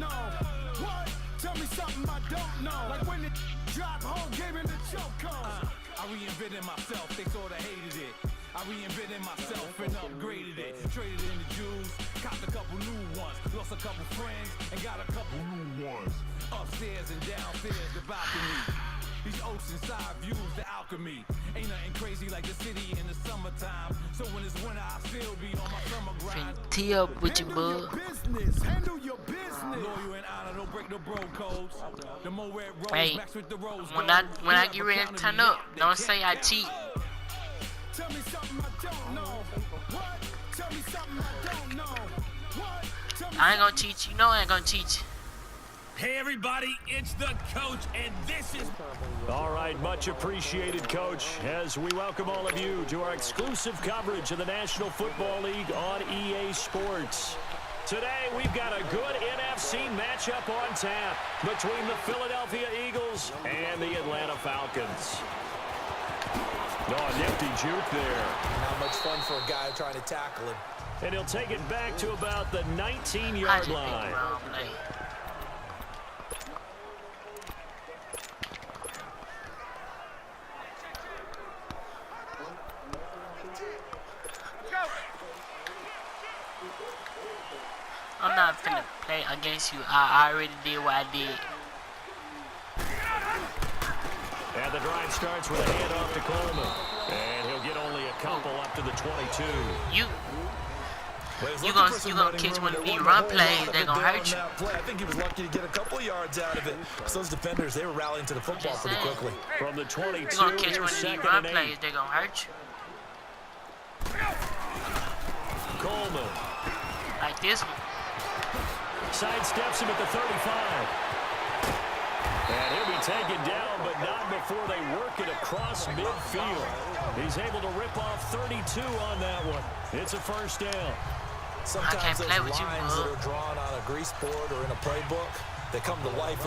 know. What? Tell me something I don't know. Like when it drop whole game in the choke. I reinvented myself, they sorta hated it. I reinvented myself and upgraded it. Traded in the Jews, copped a couple new ones. Lost a couple friends and got a couple new ones. Upstairs and downstairs, the balcony. These ocean side views, the alchemy. Ain't nothing crazy like the city in the summertime. So when it's winter, I still be on my summer grind. Tee up with your bug. Handle your business. Loyal and honor, don't break no bro codes. The more red rose, hey, max with the rose when I get ready to turn up, don't say I cheat. Tell me something I don't know. What? Tell me something I don't know. What? I ain't gonna teach you. No, I ain't gonna teach you. Hey everybody, it's the coach, and this is... All right, much appreciated, Coach, as we welcome all of you to our exclusive coverage of the National Football League on EA Sports. Today, we've got a good NFC matchup on tap between the Philadelphia Eagles and the Atlanta Falcons. Oh, nifty juke there. Not much fun for a guy trying to tackle him. And he'll take it back to about the 19-yard line. I'm not finna play against you. I already did what I did. And the drive starts with a handoff to Coleman. And he'll get only a couple up to the 22. You gonna catch one of these run plays, they gonna hurt you. I think he was lucky to get a couple of yards out of it. So those defenders, they were rallying to the football pretty quickly. From the 22, you gonna catch one of these run plays, they gonna hurt you. Coleman. Like this one. Sidesteps him at the 35. And he'll be taken down, but not before they work it across midfield. He's able to rip off 32 on that one. It's a first down. Sometimes those lines that are drawn on a grease board or in a playbook, they come to life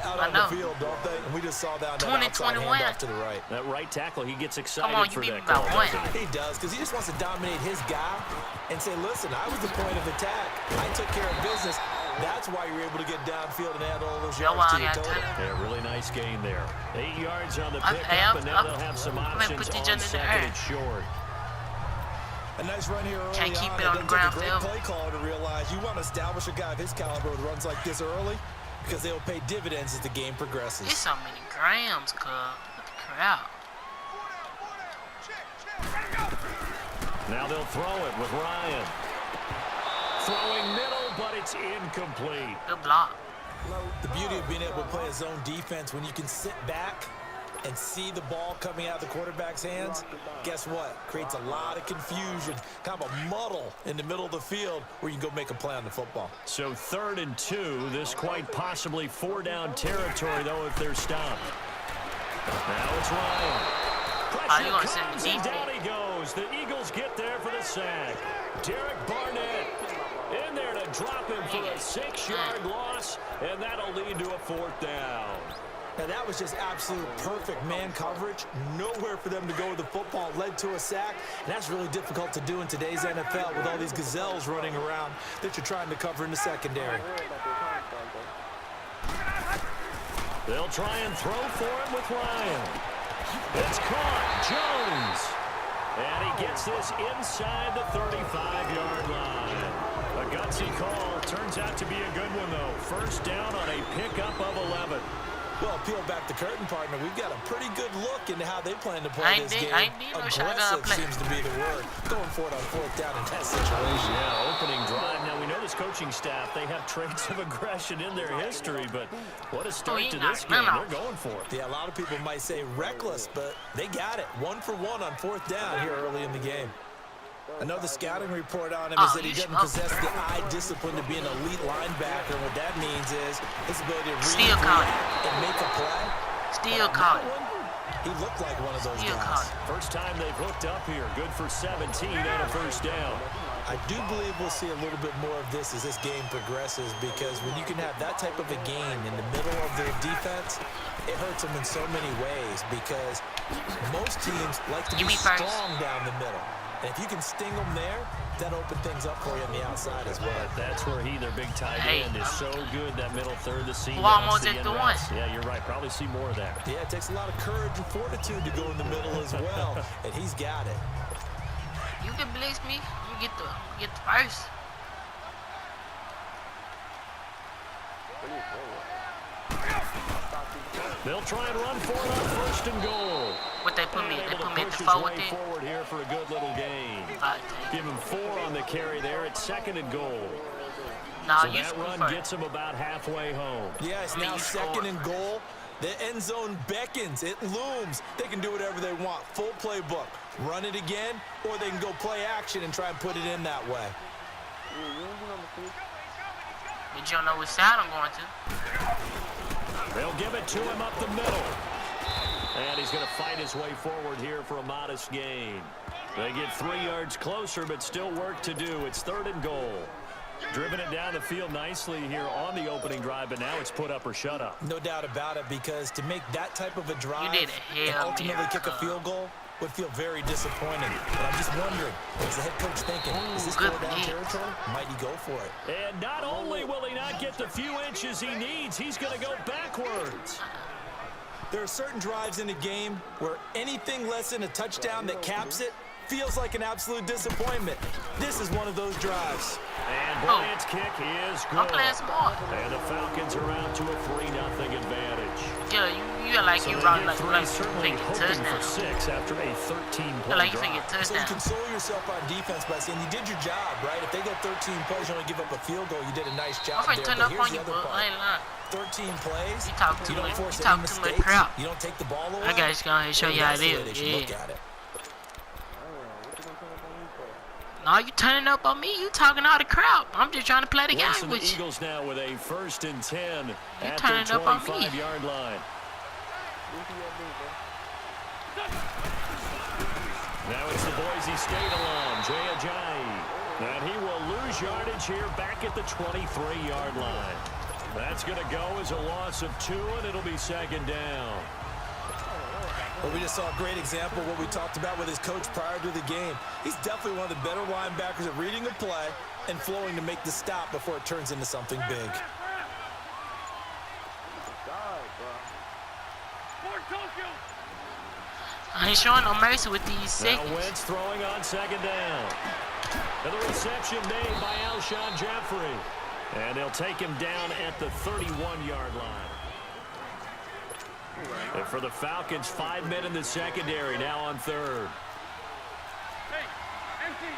out on the field, don't they? And we just saw that outside handoff to the right. That right tackle, he gets excited on, for that call. He does, because he just wants to dominate his guy and say, listen, I was the point of attack. I took care of business. That's why you're able to get downfield and add all those yards to your total. Yeah, really nice gain there. 8 yards on the pickup, and now they'll have some options on second and short. A nice run here early. Can't keep it on the ground field. Great play caller to realize you want to establish a guy of his caliber with runs like this early, because they will pay dividends as the game progresses. It's so many grams, cuz. What the crap? Now they'll throw it with Ryan. Throwing middle, but it's incomplete. Good block. The beauty of being able to play a zone defense, when you can sit back and see the ball coming out of the quarterback's hands, guess what? Creates a lot of confusion, kind of a muddle in the middle of the field where you can go make a play on the football. So 3rd and 2, this quite possibly 4-down territory, though, if they're stopped. Now it's Ryan. Pressure comes, and down he goes. The Eagles get there for the sack. Derek Barnett in there to drop him for a 6-yard loss, and that'll lead to a 4th down. Now that was just absolute perfect man coverage. Nowhere for them to go with the football. Led to a sack. And that's really difficult to do in today's NFL with all these gazelles running around that you're trying to cover in the secondary. They'll try and throw for him with Ryan. It's caught. Jones. And he gets this inside the 35-yard line. A gutsy call. Turns out to be a good one, though. First down on a pickup of 11. Well, peel back the curtain, partner. We've got a pretty good look into how they plan to play this game. Aggressive seems to be the word. Going for it on 4th down in that situation. Yeah, opening drive. Now, we know this coaching staff, they have traits of aggression in their history, but what a start to this game. They're going for it. Yeah, a lot of people might say reckless, but they got it. 1 for 1 on 4th down here early in the game. Another scouting report on him is that he doesn't possess the eye discipline to be an elite linebacker. And what that means is his ability to read and make a play. Still caught it. He looked like one of those guys. First time they've hooked up here. Good for 17 and a first down. I do believe we'll see a little bit more of this as this game progresses, because when you can have that type of a game in the middle of their defense, it hurts them in so many ways, because most teams like to be strong down the middle. And if you can sting them there, that opens things up for you on the outside as well. That's where their big tight end, is so good, that middle third, the seam. Almost at the one. Yeah, you're right. Probably see more of that. Yeah, it takes a lot of courage and fortitude to go in the middle as well, and he's got it. You can blitz me. You get the first. They'll try and run for it on first and goal. What they put me? They put me at the Push his 4 with way it. forward here for a good little gain. Give him 4 on the carry there. It's second and goal. No, So you that run gets him about halfway home. Yeah, it's now second and goal. The end zone beckons. It looms. They can do whatever they want. Full playbook. Run it again, or they can go play action and try and put it in that way. But you don't know which side I'm going to. They'll give it to him up the middle. And he's going to fight his way forward here for a modest gain. They get 3 yards closer, but still work to do. It's third and goal. Driven it down the field nicely here on the opening drive, but now it's put up or shut up. No doubt about it, because to make that type of a drive and ultimately kick a field goal would feel very disappointing. But I'm just wondering, what's the head coach thinking? Is this fourth down territory? Might he go for it? And not only will he not get the few inches he needs, he's going to go backwards. There are certain drives in a game where anything less than a touchdown that caps it feels like an absolute disappointment. This is one of those drives. And Bryant's kick is good. I'm playing smart. And the Falcons are out to a 3-0 advantage. Yeah, you like So you they run get like certainly you hoping touchdown. for 6 after a 13-play Like you drive. get So you touchdown. console yourself on defense by saying you did your job, right? If they go 13 plays, you only give up a field goal, you did a nice job I'm there. finna turn But up here's on the you, other bro. part. I ain't lying. 13 plays, You talk too you don't much. force You any talk too much mistakes, crap. you don't take the ball away. I gotta just go ahead and show you how it That's the way is. they should Yeah. look at it. No, you turning up on me. You talking all the crap. I'm just trying to play the Once game the with you. Eagles now with a 1st and 10 at turning their up on me. 25-yard line. Now it's the Boise State alum, Jay Ajayi. And he will lose yardage here back at the 23-yard line. That's going to go as a loss of 2, and it'll be second down. Well, we just saw a great example of what we talked about with his coach prior to the game. He's definitely one of the better linebackers at reading a play and flowing to make the stop before it turns into something big. I ain't showing no mercy with these Now seconds. Wentz throwing on second down. And the reception made by Alshon Jeffrey. And they'll take him down at the 31-yard line. And for the Falcons, 5 men in the secondary, now on third. Hey, empty,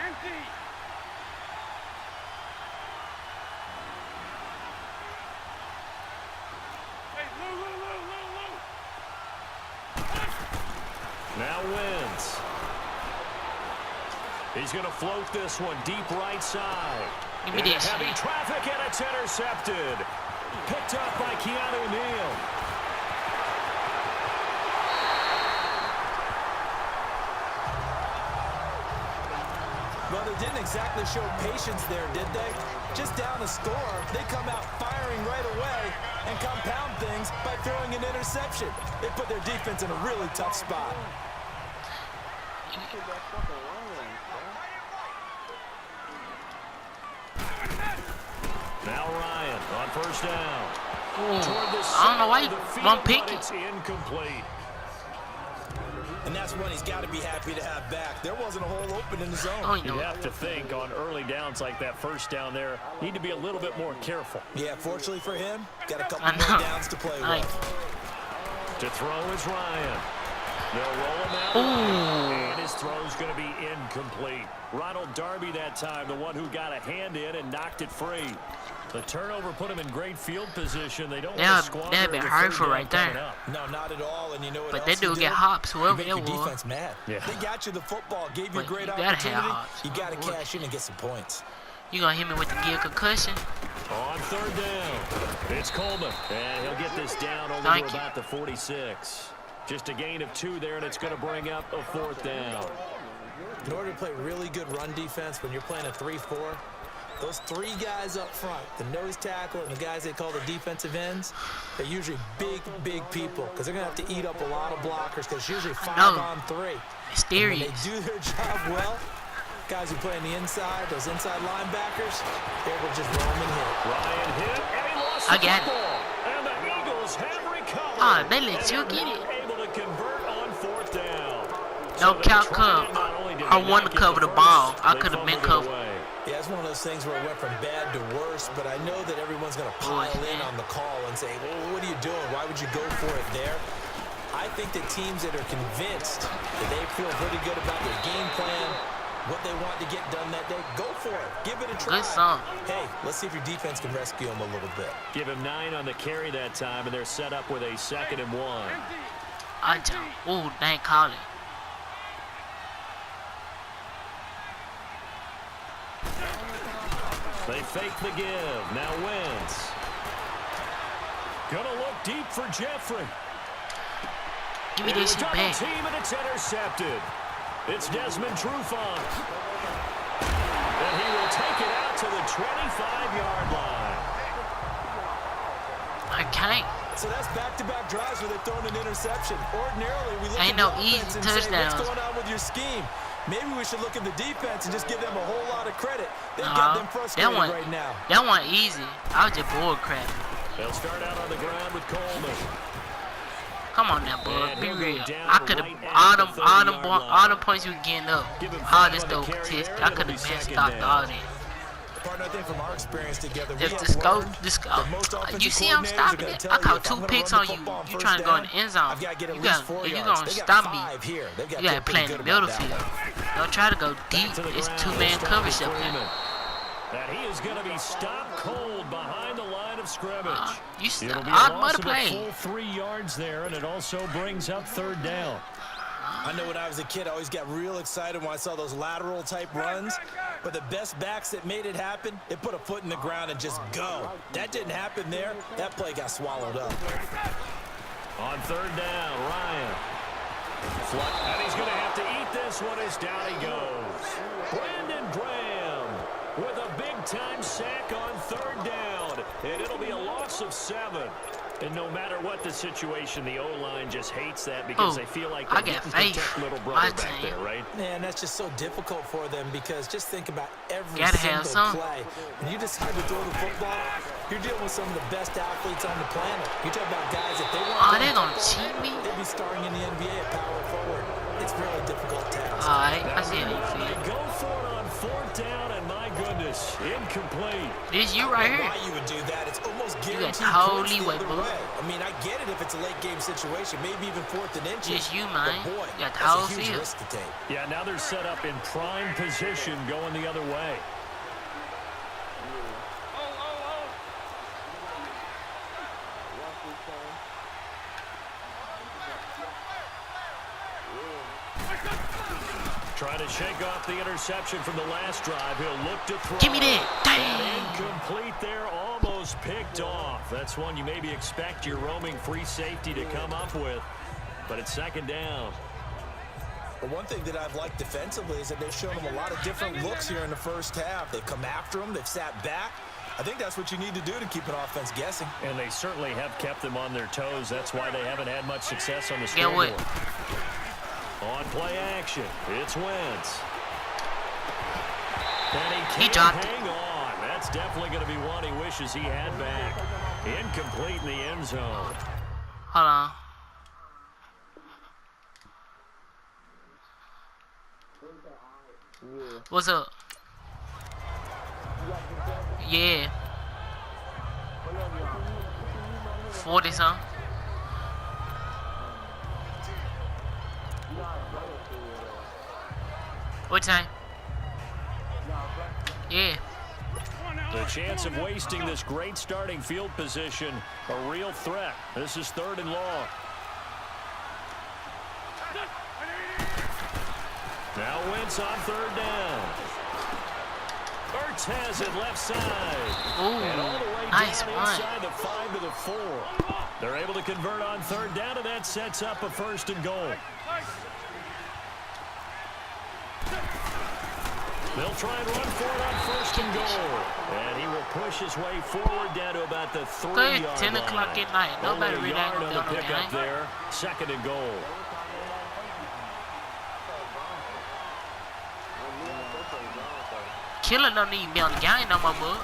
empty. Hey, Lou. Now Wentz. He's going to float this one deep right side. Give me Into this heavy shit. traffic, and it's intercepted. Picked up by Keanu Neal. Well, they didn't exactly show patience there, did they? Just down the score, they come out firing right away and compound things by throwing an interception. They put their defense in a really tough spot. Now Ryan on first down. I don't know why you won't pick it. It's incomplete. And that's one he's got to be happy to have back. There wasn't a hole open in the zone. Oh, you You know. have to think on early downs like that first down there, need to be a little bit more careful. Yeah, fortunately for him, got a couple I more know. downs to play Like, with. To throw is Ryan. They'll roll him out. ooh. And his throw's going to be incomplete. Ronald Darby that time, the one who got a hand in and knocked it free. The turnover put him in great field position. They don't want to squander That'd be it with hurtful third right down coming there. up. No, not at all. And you know what But else they do you get did? hops, whoever You make they your was. defense mad. Yeah. They got you the football, gave you a But great you gotta have opportunity. hops. You got to Boy. cash in and get some points. You gonna hit me with the gear concussion? On third down, it's Coleman. And he'll get this down over Thank to you. about the 46. Just a gain of 2 there, and it's going to bring up a 4th down. In order to play really good run defense when you're playing a 3-4, Those three guys up front, the nose tackle and the guys they call the defensive ends, they're usually big people because they're going to have to eat up a lot of blockers because it's usually 5 on 3. Mysterious. And when they do their job well, guys who play on the inside, those inside linebackers, they will just roam and hit. Ryan hit, and he lost the football. And the Eagles have recovered. Ah, they let you get it. Able to convert on 4th down. No count cover. I want to cover the ball. I could have been covered. Yeah, it's one of those things where it went from bad to worse, but I know that everyone's going to pile in on the call and say, well, what are you doing? Why would you go for it there? I think the teams that are convinced that they feel pretty good about their game plan, what they want to get done that day, go for it. Give it a try. Good song. Hey, let's see if your defense can rescue them a little bit. Give him 9 on the carry that time, and they're set up with a 2nd and 1. I jump. Ooh, dang, call it. They fake the give. Now Wentz. Gonna look deep for Jeffrey. Give me this shit back. Team and it's intercepted. It's Desmond Trufant. And he will take it out to the 25-yard line. I can't. So that's back-to-back drives where they're throwing an interception. Ordinarily, we look at no the easy offense and say, touchdowns. what's going on with your scheme? Maybe we should look at the defense and just give them a whole lot of credit. They've got them frustrated right now. That one easy. I was just bored crap. They'll start out on the ground with Coleman. Come on now, bud. Be real. I could have all them points you were getting up. All this though contest. I could have been stopped all that. Partner, I think from our experience together, Just go. You see I'm stopping it. I caught 2 picks on you. You trying to go in the end zone. If you gonna stop me, you gotta play in the middle field. Don't try to go deep. It's 2-man coverage up there. That he is going to be stopped cold behind the line of scrimmage. It'll be a loss of a full 3 yards there, and it also brings up 3rd down. I know when I was a kid, I always got real excited when I saw those lateral-type runs. But the best backs that made it happen, they put a foot in the ground and just go. That didn't happen there. That play got swallowed up. On 3rd down, Ryan. And he's going to have to eat this one as down he goes. Brandon Graham with a big-time sack on 3rd down. And it'll be a loss of 7. And no matter what the situation, the O-line just hates that because they feel like they get protect little brother back there, right? Man, that's just so difficult for them because just think about every single play. When you decide to throw the football, you're dealing with some of the best athletes on the planet. You're talking about guys that they want they're going to cheat me? They'd be starring in the NBA at power forward. It's a really difficult task. All right, I see how you feel. They go for it on 4th down, and my goodness, incomplete. This you right here. Why you would do that? It's almost guaranteed. You got the whole leeway, boo. I mean, I get it if it's a late game situation, maybe even 4th and inches. Just you, man. But boy, you got the that's whole a huge field. risk to take. Yeah, now they're set up in prime position going the other way. Trying to shake off the interception from the last drive. He'll look to throw. Give me that. Dang. Incomplete there, almost picked off. That's one you maybe expect your roaming free safety to come up with. But it's 2nd down. Well, one thing that I've liked defensively is that they've shown them a lot of different looks here in the first half. They've come after them. They've sat back. I think that's what you need to do to keep an offense guessing. And they certainly have kept them on their toes. That's why they haven't had much success on the scoreboard. On play action, it's Wentz. And he can't hang on. That's definitely going to be one he wishes he had back. Incomplete in the end zone. Hold on. What's up? Yeah. 40-something. What time? Yeah. The chance of wasting this great starting field position, a real threat. This is 3rd and long. Now Wentz on 3rd down. Ertz has it left side. Ooh, and all the way nice down one. inside the 5 to the 4. They're able to convert on 3rd down, and that sets up a 1st and goal. They'll try and run for it on 1st and goal. And he will push his way forward down to about the 3-yard line. 10 o'clock at night. Nobody really ain't on the gonna pickup there. 2nd and goal. Killer don't need to be on the game no more, bud.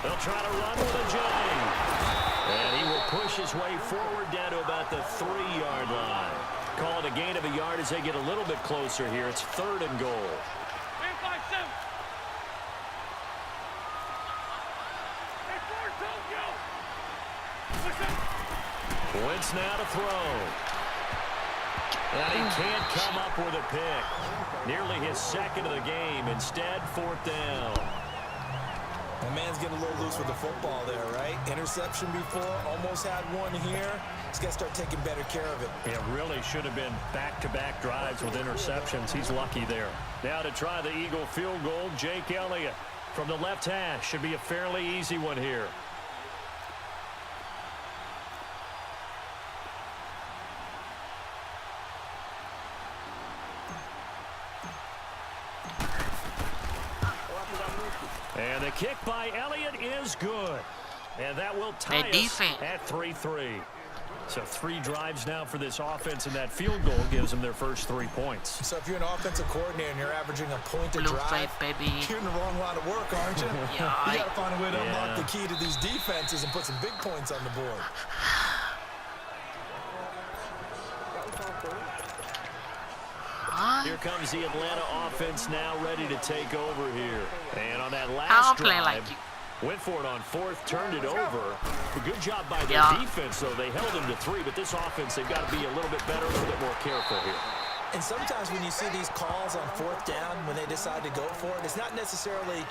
They'll try to run with a J. And he will push his way forward down to about the 3-yard line. Call it a gain of a yard as they get a little bit closer here. It's 3rd and goal. Wentz now to throw. And he can't come up with a pick. Nearly his 2nd of the game. Instead, 4th down. My man's getting a little loose with the football there, right? Interception before, almost had one here. He's got to start taking better care of it. It really should have been back-to-back drives with interceptions. He's lucky there. Now to try the Eagle field goal, Jake Elliott from the left hash. Should be a fairly easy one here. And the kick by Elliott is good. And that will tie us at 3-3. So 3 drives now for this offense, and that field goal gives them their first 3 points. So if you're an offensive coordinator and you're averaging a point a drive, baby. you're in the wrong line of work, aren't you? Yeah, you got to find a way to unlock the key to these defenses and put some big points on the board. Here comes the Atlanta offense now ready to take over here. And on that last drive, like went for it on 4th, turned it over. A good job by their defense, though. They held him to 3, but this offense, they've got to be a little bit better, a little bit more careful here. And sometimes when you see these calls on 4th down, when they decide to go for it, it's not necessarily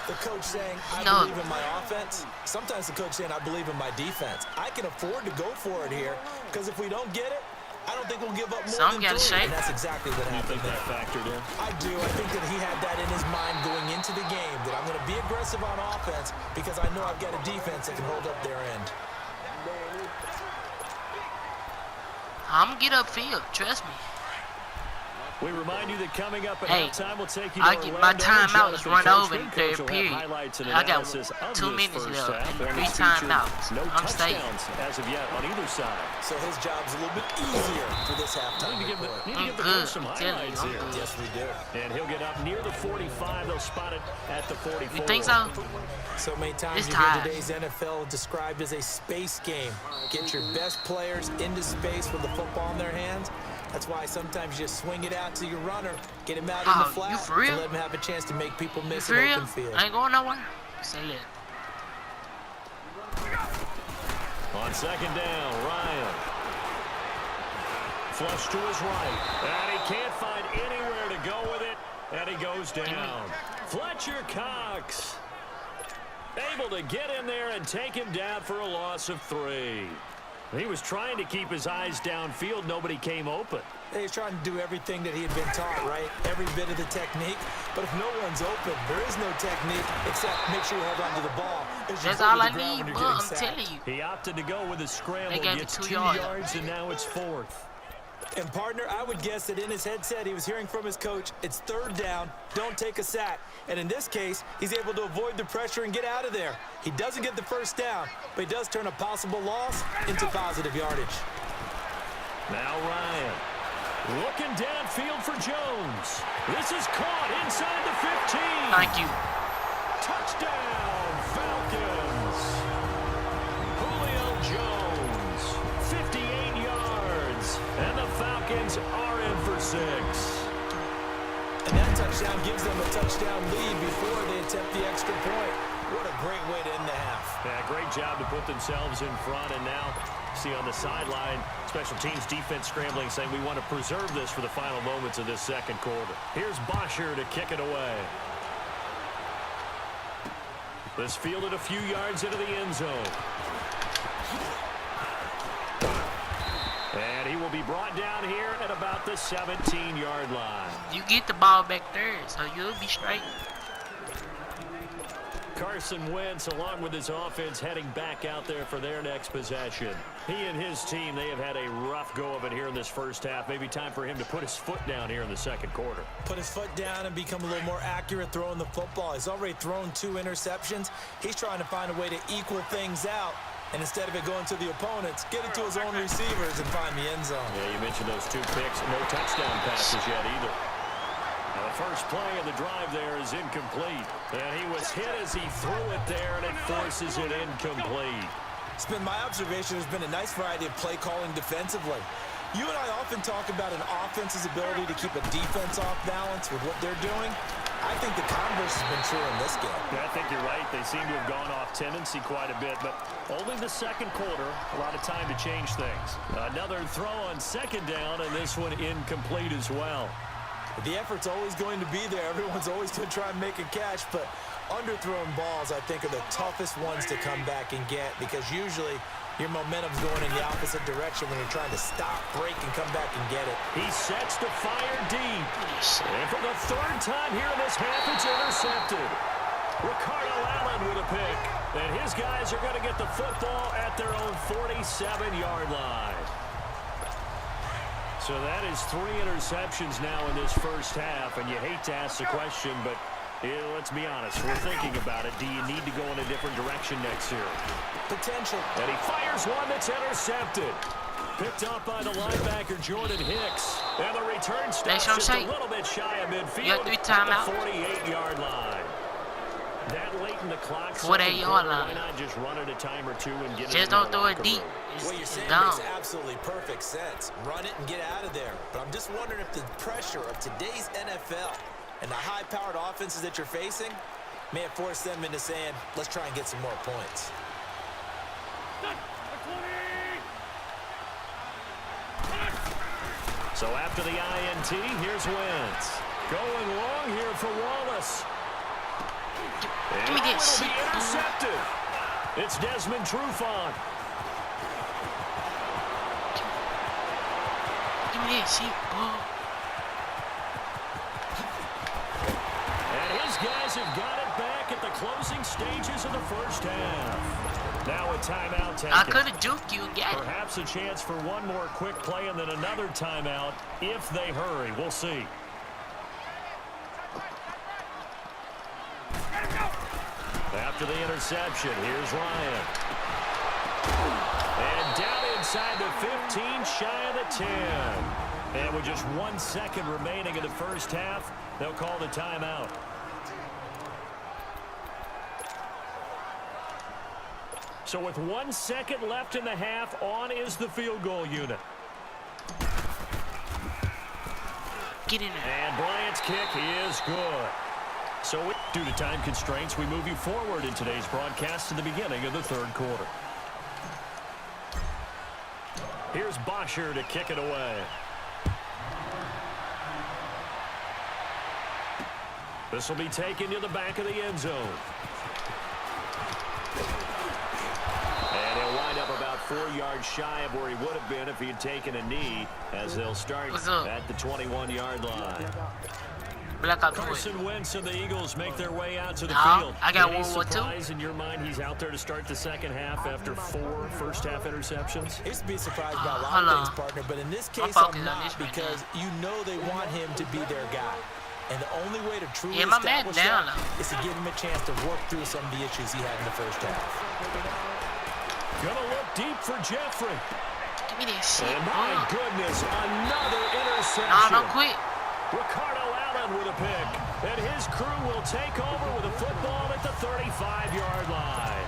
the coach saying, I believe in my offense. Sometimes the coach saying, I believe in my defense. I can afford to go for it here, because if we don't get it, I don't think we'll give up more than 3. And that's exactly what happened there. That factored in? I do. I think that he had that in his mind going into the game, that I'm going to be aggressive on offense because I know I've got a defense that can hold up their end. I'm going to get upfield. Trust me. We remind you that coming up at halftime, we'll take you to my timeout is run over in third third period. I got 2 minutes left and 3 timeouts. I'm staying. As of yet on either side. So his job's a little bit easier for this halftime. Need to give the coach some highlights here. Yes, we do. And he'll get up near the 45. They'll spot it at the 44. You think so? So many times you hear today's NFL described as a space game. Get your best players into space with the football in their hands. That's why sometimes you just swing it out to your runner, get him out in the flat, and let him have a chance to make people miss an open field. I ain't going nowhere. Say that. On 2nd down, Ryan. Flush to his right. And he can't find anywhere to go with it. And he goes down. Fletcher Cox able to get in there and take him down for a loss of 3. He was trying to keep his eyes downfield. Nobody came open. He's trying to do everything that he had been taught, right? Every bit of the technique. But if no one's open, there is no technique except make sure you hold on to the ball. That's all I need, bro. I'm telling you. He opted to go with a scramble. Gets 2 yards, and now it's 4th. And, partner, I would guess that in his headset he was hearing from his coach, it's 3rd down, don't take a sack. And in this case, he's able to avoid the pressure and get out of there. He doesn't get the 1st down, but he does turn a possible loss into positive yardage. Now Ryan looking downfield for Jones. This is caught inside the 15. Thank you. Touchdown, Falcons. Julio Jones, 58 yards, and the Falcons are in for 6. And that touchdown gives them a touchdown lead before they attempt the extra point. What a great way to end the half. Yeah, great job to put themselves in front, and now see on the sideline, special teams defense scrambling, saying we want to preserve this for the final moments of this 2nd quarter. Here's Bosher to kick it away. This fielded a few yards into the end zone. And he will be brought down here at about the 17-yard line. You get the ball back there, so you'll be straight. Carson Wentz, along with his offense, heading back out there for their next possession. He and his team, they have had a rough go of it here in this first half. Maybe time for him to put his foot down here in the second quarter. Put his foot down and become a little more accurate throwing the football. He's already thrown 2 interceptions. He's trying to find a way to equal things out. And instead of it going to the opponents, get it to his own receivers and find the end zone. Yeah, you mentioned those 2 picks. No touchdown passes yet either. Now the first play of the drive there is incomplete. And he was hit as he threw it there, and it forces it incomplete. It's been my observation. There's been a nice variety of play calling defensively. You and I often talk about an offense's ability to keep a defense off balance with what they're doing. I think the converse has been true in this game. Yeah, I think you're right. They seem to have gone off tendency quite a bit, but only the second quarter. A lot of time to change things. Another throw on second down, and this one incomplete as well. The effort's always going to be there. Everyone's always going to try and make a catch, but underthrown balls, I think, are the toughest ones to come back and get because usually your momentum's going in the opposite direction when you're trying to stop, break, and come back and get it. He sets the fire deep. And for the 3rd time here in this half, it's intercepted. Ricardo Allen with a pick. And his guys are going to get the football at their own 47-yard line. So that is 3 interceptions now in this first half, and you hate to ask the question, but let's be honest, we're thinking about it. Do you need to go in a different direction next year? Potential. And he fires one that's intercepted. Picked up by the linebacker, Jordan Hicks. And the return stops just a little bit shy of midfield at the 48-yard line. That late in the clock, 48-yard line. Why not just run it a time or 2 and get it? Just don't throw it deep. What you're saying down. makes absolutely perfect sense. Run it and get out of there. But I'm just wondering if the pressure of today's NFL and the high-powered offenses that you're facing may have forced them into saying, let's try and get some more points. So after the INT, here's Wentz. Going long here for Wallace. Give me this. It'll be intercepted. It's Desmond Trufant. Give me this. And his guys have got it back at the closing stages of the first half. Now a timeout taken. I could have juked you again. Perhaps a chance for one more quick play and then another timeout if they hurry. We'll see. After the interception, here's Ryan. And down inside the 15, shy of the 10. And with just 1 second remaining in the first half, they'll call the timeout. So with 1 second left in the half, on is the field goal unit. Get in there. And Bryant's kick is good. So due to time constraints, we move you forward in today's broadcast to the beginning of the 3rd quarter. Here's Bosher to kick it away. This will be taken to the back of the end zone. And he'll wind up about 4 yards shy of where he would have been if he had taken a knee, as they'll start at the 21-yard line. Carson Wentz and the Eagles make their way out to the field. I got Any World War II. surprise in your mind he's out there to start the second half after 4 first-half interceptions? I used to be surprised by a lot of things, partner, but in this case I'm not because you know they want him to be their guy. And the only way to truly establish that is to give him a chance to work through some of the issues he had in the first half. Gonna look deep for Jeffrey. Give me this shit. And my goodness, another interception. No, don't quit. Ricardo Allen with a pick. And his crew will take over with a football at the 35-yard line.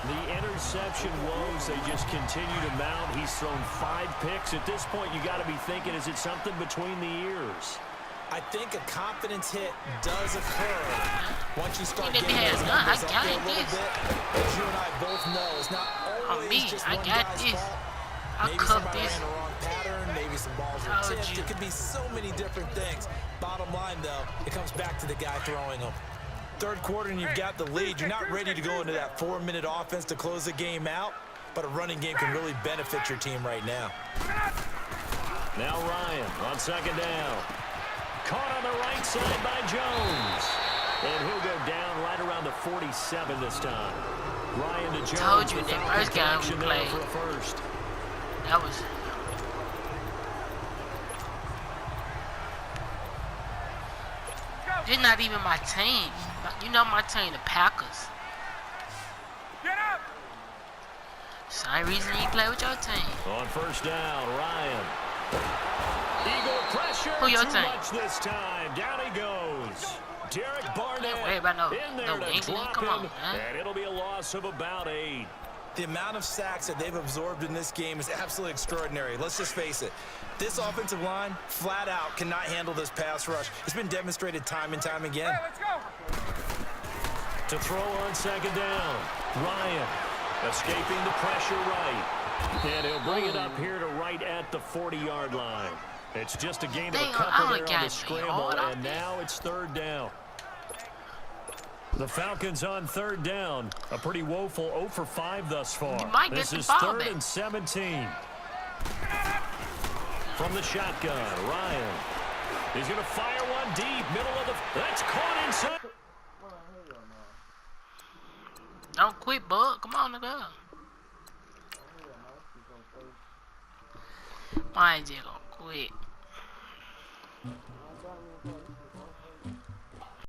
The interception woes, they just continue to mount. He's thrown 5 picks. At this point, you got to be thinking, is it something between the ears? I think a confidence hit does occur once you start getting those I numbers up got there a little this. bit. As you and I both know, it's not always just one guy's fault. Maybe somebody ran the wrong pattern. Maybe some balls were tipped. It could be so many different things. Bottom line, though, it comes back to the guy throwing them. 3rd quarter and you've got the lead. You're not ready to go into that 4-minute offense to close the game out, but a running game can really benefit your team right now. Now Ryan on second down. Caught on the right side by Jones. And he'll go down right around the 47 this time. Ryan to Jones. Told you that first game we played. For a first. That was. They're not even my team. You know my team, the Packers. Get up! Same reason you play with your team. On first down, Ryan. Eagle pressure. Who your too team? much this time. Down he goes. Derek Barnett Ain't worried about no in there to England. drop Come on, him, man. and it'll be a loss of about 8. The amount of sacks that they've absorbed in this game is absolutely extraordinary. Let's just face it. This offensive line, flat out, cannot handle this pass rush. It's been demonstrated time and time again. Hey, let's go! To throw on second down. Ryan escaping the pressure right. And he'll bring it up here to right at the 40-yard line. It's just a gain of a couple there on the scramble, and now it's third down. The Falcons on third down. A pretty woeful 0 for 5 thus far. This is 3rd and 17. From the shotgun, Ryan. He's going to fire one deep, middle of the... That's caught inside. Don't quit, bud. Come on, nigga. I ain't just gonna quit.